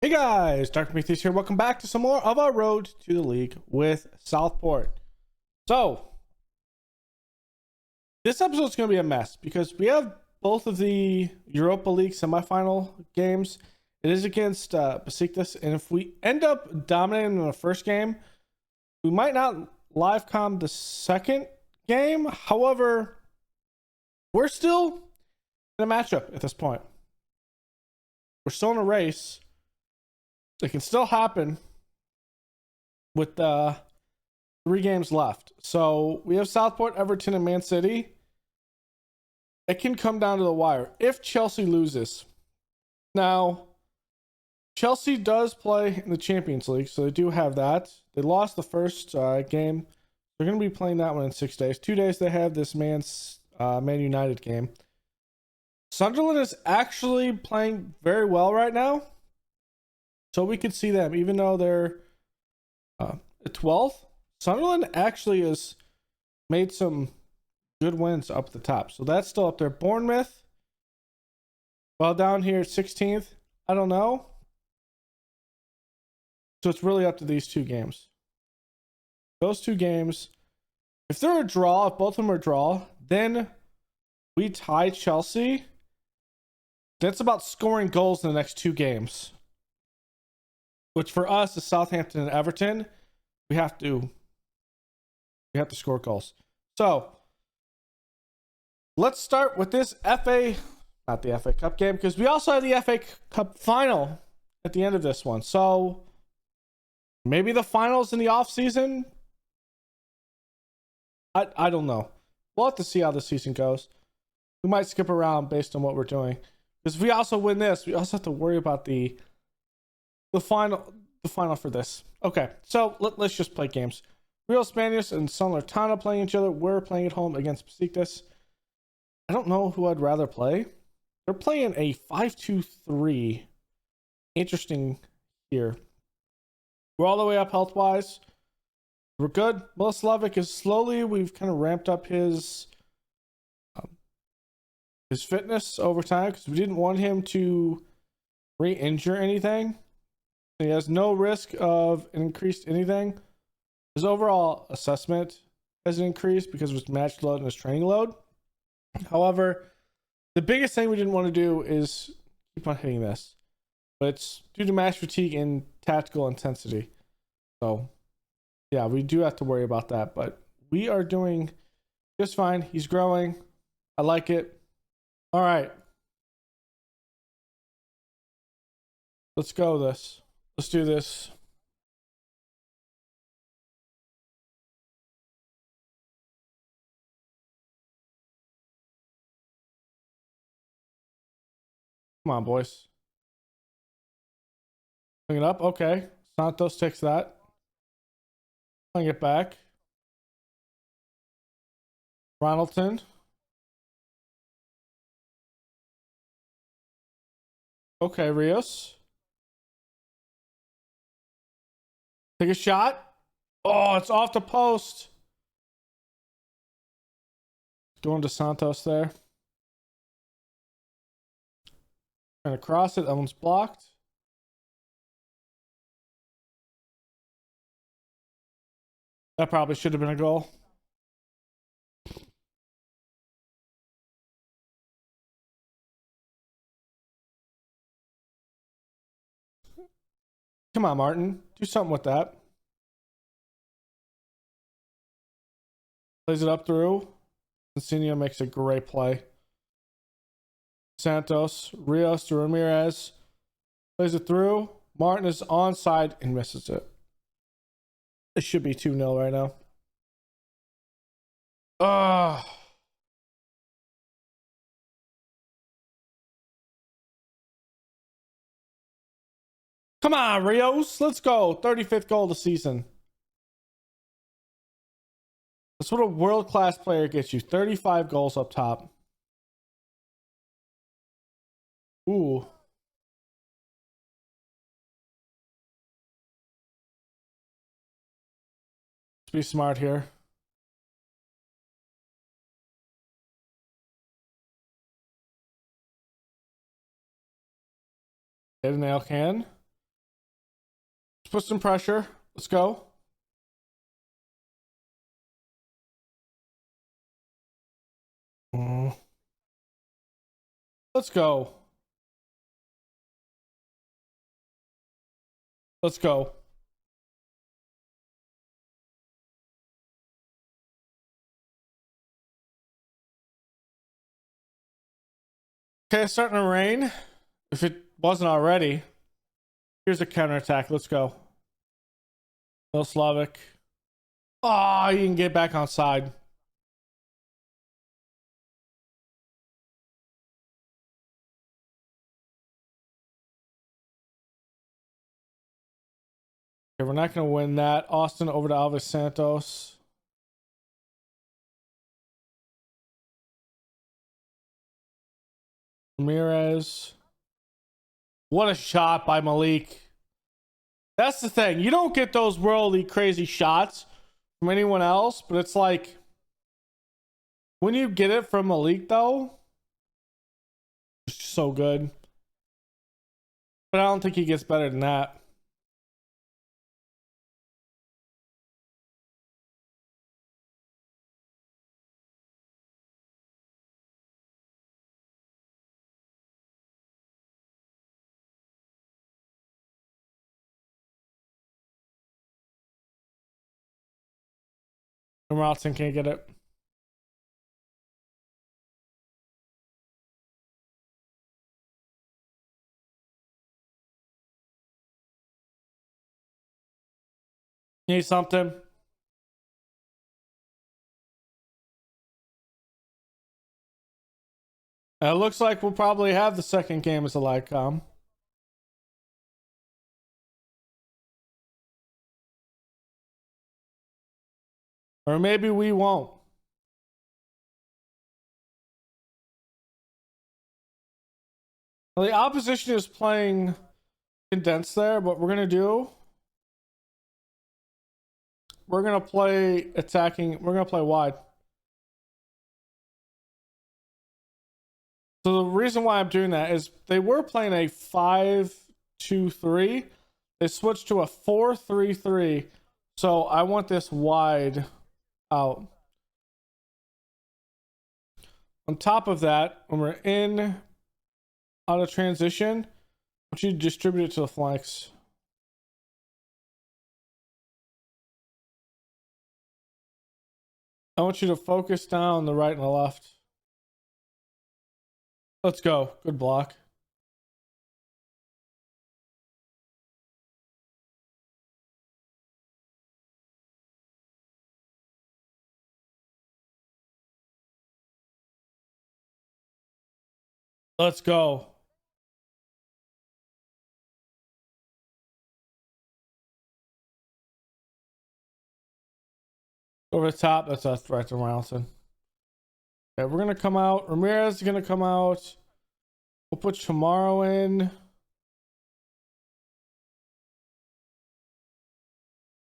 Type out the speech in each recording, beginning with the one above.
Hey guys, Dr. Metheus here. Welcome back to some more of our road to the league with Southport. So, this episode is going to be a mess because we have both of the Europa League semifinal games. It is against Besiktas, and if we end up dominating in the first game, we might not live com the second game. However, we're still in a matchup at this point. We're still in a race. It can still happen with 3 games left. So we have Southport, Everton, and Man City. It can come down to the wire if Chelsea loses. Now, Chelsea does play in the Champions League, so they do have that. They lost the first game. They're going to be playing that one in 6 days. 2 days they have this Man United game. Sunderland is actually playing very well right now. So we could see them, even though they're at 12th. Sunderland actually has made some good wins up the top. So that's still up there. Bournemouth, well, down here at 16th. I don't know. So it's really up to these 2 games. Those 2 games, if they're a draw, if both of them are a draw, then we tie Chelsea. That's about scoring goals in the next 2 games. Which for us is Southampton and Everton. We have to score goals. So let's start with this not the FA Cup game, because we also have the FA Cup final at the end of this one. So maybe the finals in the off season. I don't know. We'll have to see how the season goes. We might skip around based on what we're doing. Because if we also win this, we also have to worry about the final for this. Okay, so let's just play games. Real Spaniards and Salernitana playing each other. We're playing at home against Besiktas. I don't know who I'd rather play. They're playing a 5-2-3. Interesting here. We're all the way up health-wise. We're good. Miloslavic is slowly. We've kind of ramped up his fitness over time because we didn't want him to re-injure anything. He has no risk of increased anything. His overall assessment has increased because of his match load and his training load. However, the biggest thing we didn't want to do is keep on hitting this. But it's due to match fatigue and tactical intensity. So, yeah, we do have to worry about that. But we are doing just fine. He's growing. I like it. All right. Let's go this. Let's do this. Come on, boys. Bring it up. Okay. Santos takes that. Playing it back. Ronaldson. Okay, Rios. Take a shot. Oh, it's off the post. Going to Santos there. Trying to cross it. That one's blocked. That probably should have been a goal. Come on, Martin. Do something with that. Plays it up through. Insigne makes a great play. Santos. Rios to Ramirez. Plays it through. Martin is onside and misses it. It should be 2-0 right now. Come on, Rios. Let's go. 35th goal of the season. That's what a world-class player gets you. 35 goals up top. Ooh. Let's be smart here. Hit a nail can. put some pressure. Let's go. Let's go. Let's go. Okay, it's starting to rain. If it wasn't already. Here's a counterattack. Let's go. No Slavic. Oh, you can get back on side. Okay, we're not going to win that. Austin over to Alves Santos. Ramirez. What a shot by Malik. That's the thing. You don't get those worldly crazy shots from anyone else, but it's like when you get it from Malik, though, it's so good. But I don't think he gets better than that. And Robson can't get it. Need something. It looks like we'll probably have the second game as a Lightcom. Or maybe we won't. Well, the opposition is playing condensed there, but we're going to do... We're going to play attacking. We're going to play wide. So the reason why I'm doing that is they were playing a 5-2-3. They switched to a 4-3-3. So I want this wide out. On top of that, when we're in out of transition, I want you to distribute it to the flanks. I want you to focus down the right and the left. Let's go. Good block. Let's go. Over the top. That's us right to Ronaldson. Okay, we're going to come out. Ramirez is going to come out. We'll put Chamorro in.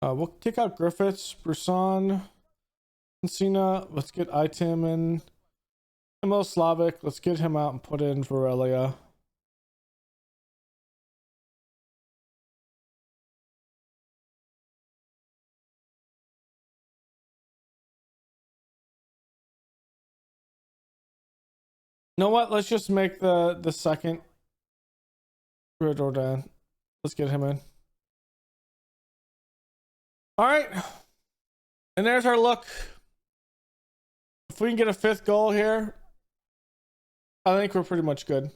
We'll kick out Griffiths, Brisson, Cena. Let's get Item in. Emil Slavic. Let's get him out and put in Varelia. You know what? Let's just make the second Jordan. Let's get him in. All right. And there's our look. If we can get a fifth goal here, I think we're pretty much good.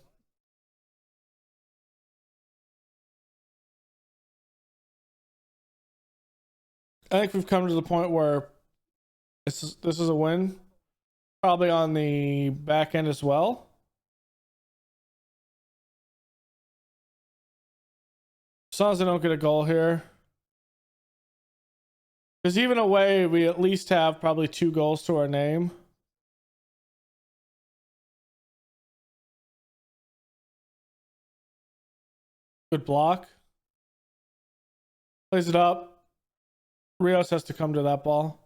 I think we've come to the point where this is a win. Probably on the back end as well. As long as I don't get a goal here. Because even away, we at least have probably 2 goals to our name. Good block. Plays it up. Rios has to come to that ball.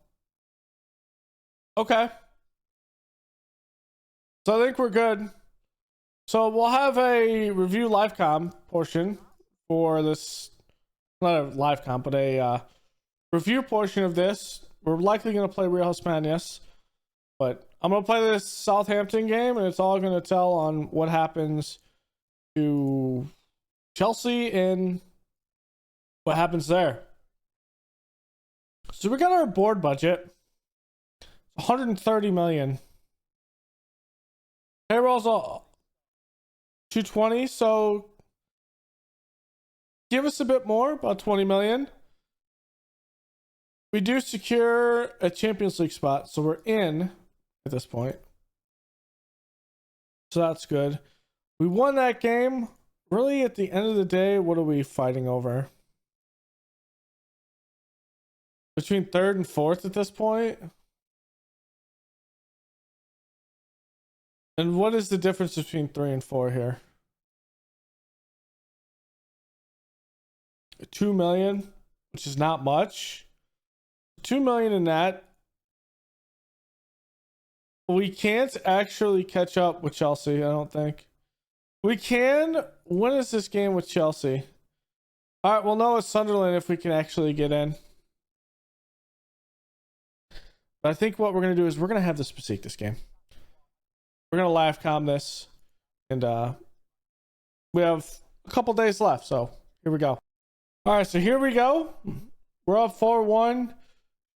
Okay. So I think we're good. So we'll have a review livecom portion for this not a live comp, but a review portion of this. We're likely going to play Real Hispanias, but I'm going to play this Southampton game, and it's all going to tell on what happens to Chelsea and what happens there. So we got our board budget, 130 million. Payroll's all 220, so give us a bit more, about 20 million. We do secure a Champions League spot, so we're in at this point. So that's good. We won that game. Really, at the end of the day, what are we fighting over? Between third and fourth at this point? And what is the difference between 3 and 4 here? 2 million, which is not much. 2 million in that. We can't actually catch up with Chelsea, I don't think. We can. When is this game with Chelsea? All right, we'll know it's Sunderland if we can actually get in. But I think what we're going to do is we're going to have this Besiktas game. We're going to live com this. And we have a couple days left, so here we go. All right, so here we go. We're up 4-1.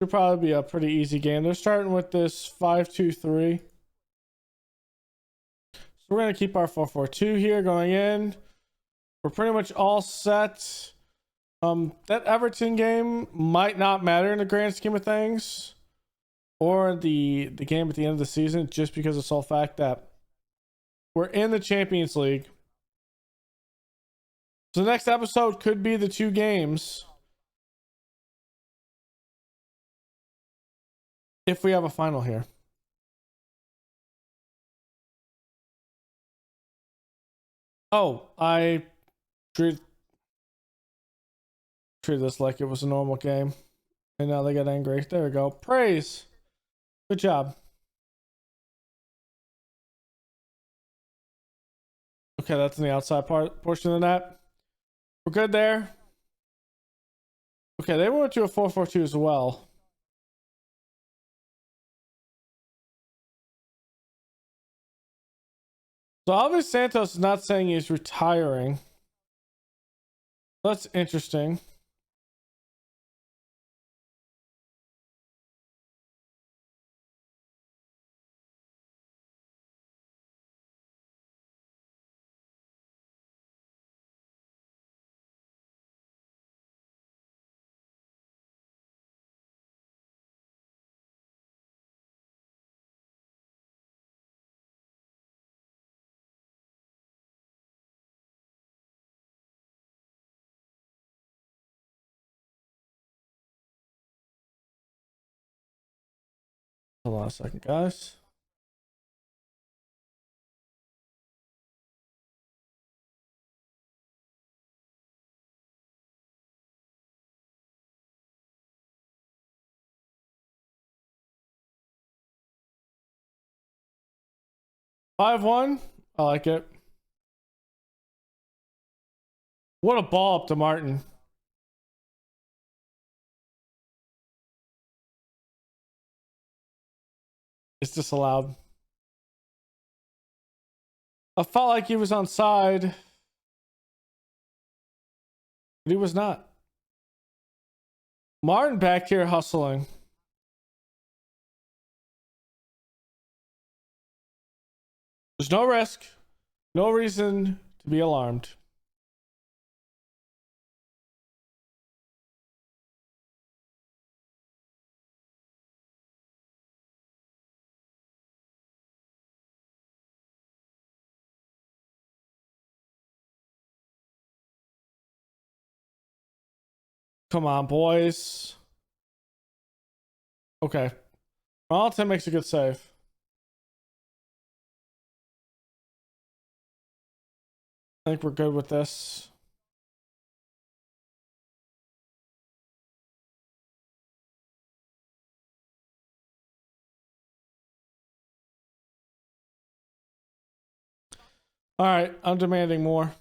Should probably be a pretty easy game. They're starting with this 5-2-3. So we're going to keep our 4-4-2 here going in. We're pretty much all set. That Everton game might not matter in the grand scheme of things, or the game at the end of the season, just because of the sole fact that we're in the Champions League. So the next episode could be the 2 games if we have a final here. Oh, I treated this like it was a normal game, and now they got angry. There we go. Praise. Good job. Okay, that's in the outside portion of the net. We're good there. Okay, they went to a 4-4-2 as well. So Alves Santos is not saying he's retiring. That's interesting. Hold on a second, guys. Five one. I like it. What a ball up to Martin. It's disallowed. I felt like he was on side, but he was not. Martin back here hustling. There's no risk, no reason to be alarmed. Come on, boys. Okay. Martin makes a good save. I think we're good with this. All right, I'm demanding more.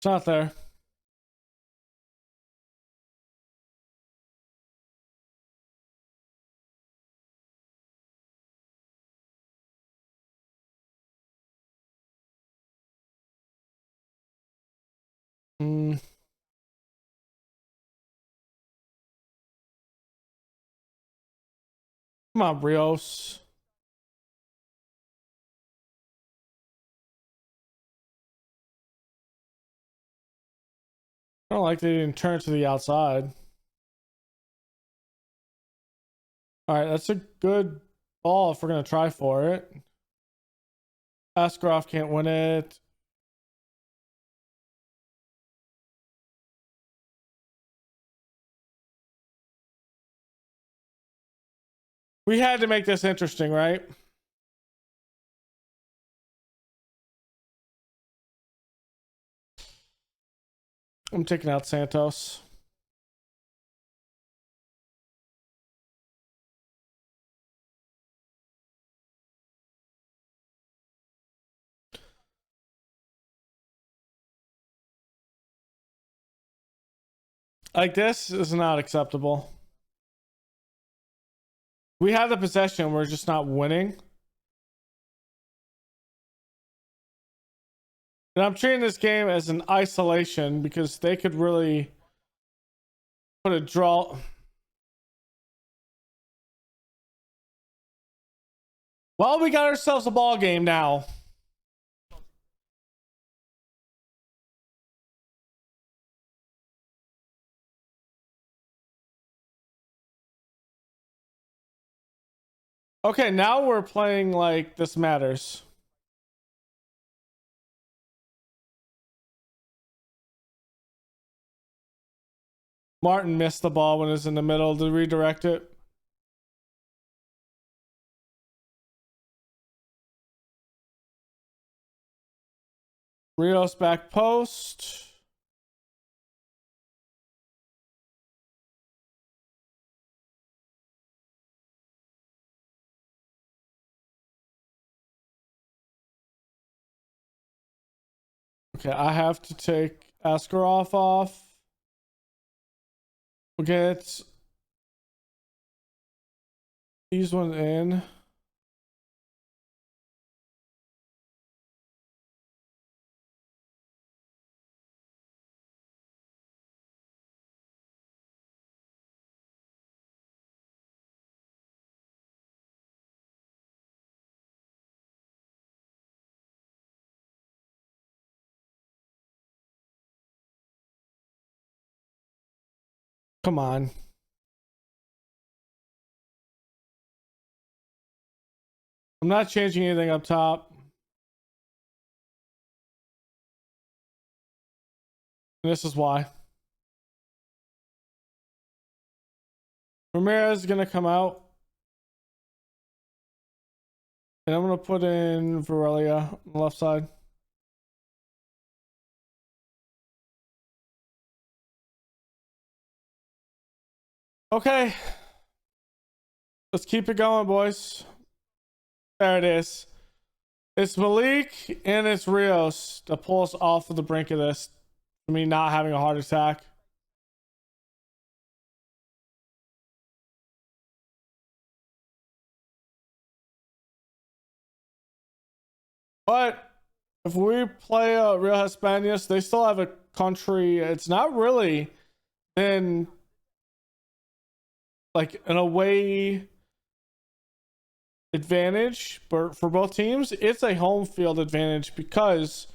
It's not there. Mm. Come on, Rios. I don't like they didn't turn to the outside. All right, that's a good ball if we're gonna try for it. Askarov can't win it. We had to make this interesting, right? I'm taking out Santos. Like, this is not acceptable. We have the possession, we're just not winning. And I'm treating this game as an isolation because they could really put a draw. Well, we got ourselves a ball game now. Okay, now we're playing like this matters. Martin missed the ball when it was in the middle to redirect it. Rios back post. Okay, I have to take Askarov off. We'll get these ones in. Come on. I'm not changing anything up top. And this is why. Ramirez is going to come out. And I'm going to put in Varelia on the left side. Okay. Let's keep it going, boys. There it is. It's Malik and it's Rios to pull us off of the brink of this. I mean, not having a heart attack. But if we play Real Hispanias, they still have a country. It's not really been like an away advantage, but for both teams, it's a home field advantage because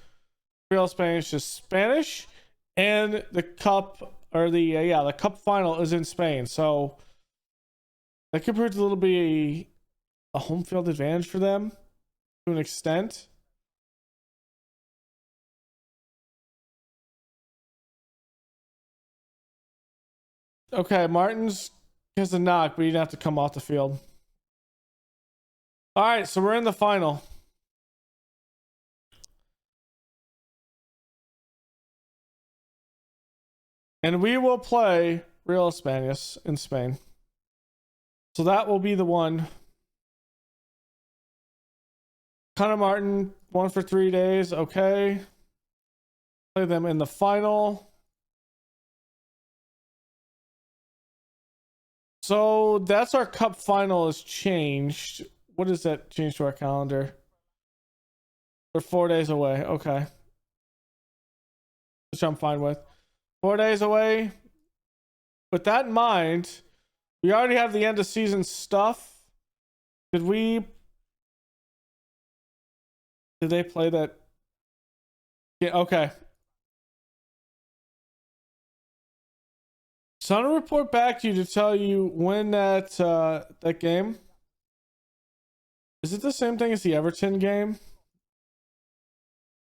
Real Spanish is Spanish, and the cup or the cup final is in Spain, so that could prove a little bit a home field advantage for them to an extent. Okay, Martin's has a knock, but he'd have to come off the field. All right, so we're in the final. And we will play Real Españas in Spain. So that will be the one. Connor Martin, 1 for 3 days. Okay. Play them in the final. So that's our cup final is changed. What does that change to our calendar? We're 4 days away. Okay. Which I'm fine with. 4 days away. With that in mind, we already have the end of season stuff. Did they play that? Yeah, okay. So I'm gonna report back to you to tell you when that game. Is it the same thing as the Everton game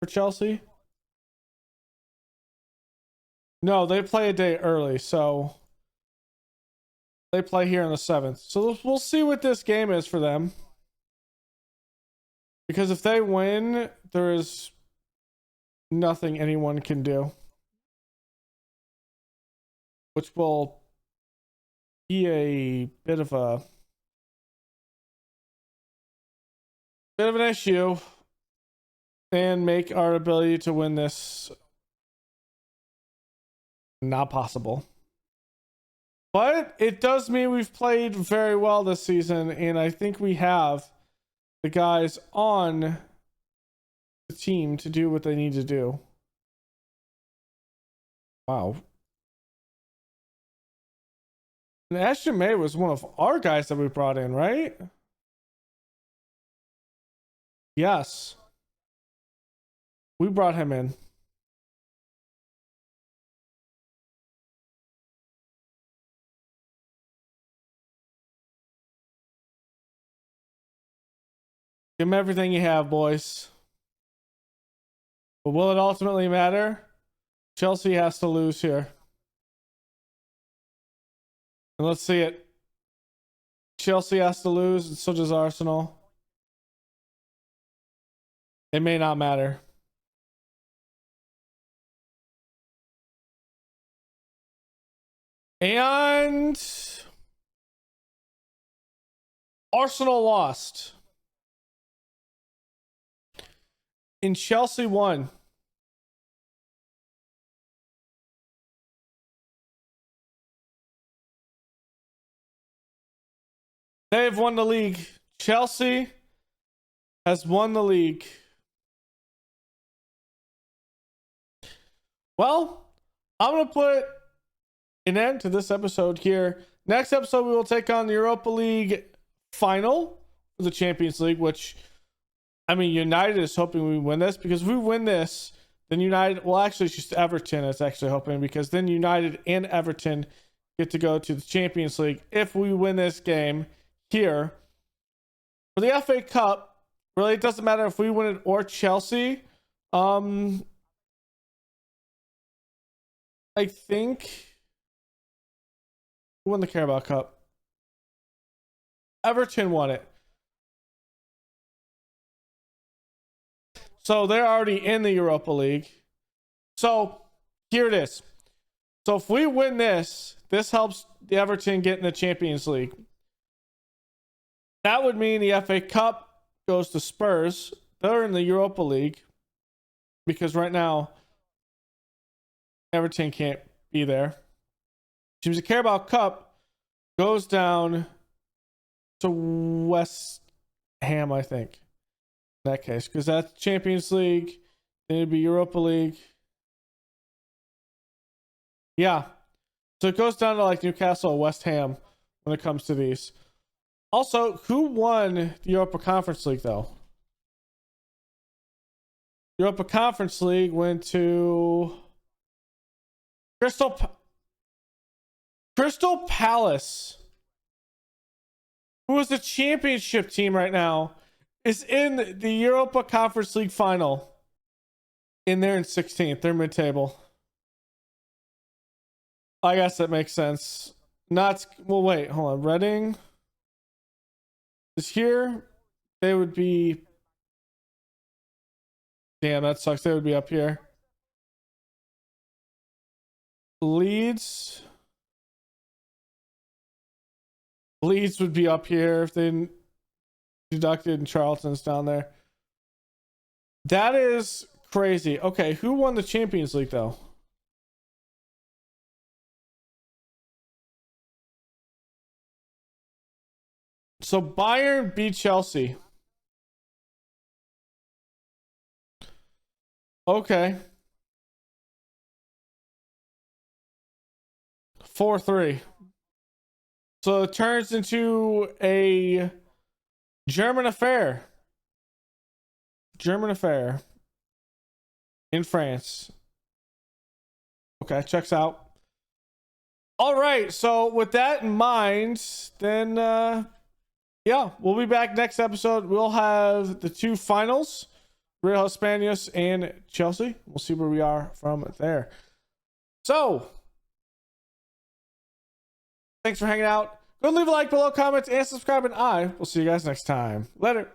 for Chelsea? No, they play a day early, so they play here on the 7th. So we'll see what this game is for them. Because if they win, there is nothing anyone can do. Which will be a bit of an issue and make our ability to win this not possible. But it does mean we've played very well this season, and I think we have the guys on the team to do what they need to do. Wow. And Ashton May was one of our guys that we brought in, right? Yes. We brought him in. Give him everything you have, boys. But will it ultimately matter? Chelsea has to lose here. And let's see it. Chelsea has to lose, and so does Arsenal. It may not matter. And Arsenal lost. And Chelsea won. They've won the league. Chelsea has won the league. Well, I'm going to put an end to this episode here. Next episode, we will take on the Europa League final for the Champions League, which, I mean, United is hoping we win this, because if we win this, then United, well, actually, it's just Everton is actually hoping, because then United and Everton get to go to the Champions League if we win this game here. For the FA Cup, really, it doesn't matter if we win it or Chelsea. I think who won the Carabao Cup? Everton won it. So they're already in the Europa League. So here it is. So if we win this, this helps the Everton get in the Champions League. That would mean the FA Cup goes to Spurs. They're in the Europa League, because right now Everton can't be there. Which means the Carabao Cup goes down to West Ham, I think, in that case, because that's Champions League. Then it'd be Europa League. Yeah. So it goes down to like Newcastle or West Ham when it comes to these. Also, who won the Europa Conference League, though? Europa Conference League went to Crystal Palace, who is the championship team right now, is in the Europa Conference League final. And they're in 16th. They're mid-table. I guess that makes sense. Not, well, wait, hold on. Reading is here. They would be, damn, that sucks. They would be up here. Leeds would be up here if they deducted, and Charlton's down there. That is crazy. Okay, who won the Champions League though? So Bayern beat Chelsea. Okay. 4-3. So it turns into a German affair. German affair in France. Okay, checks out. All right, so with that in mind, then yeah, we'll be back next episode. We'll have the two finals, Real Hispanios and Chelsea. We'll see where we are from there. So, thanks for hanging out. Go leave a like below, comments, and subscribe, and I will see you guys next time. Later.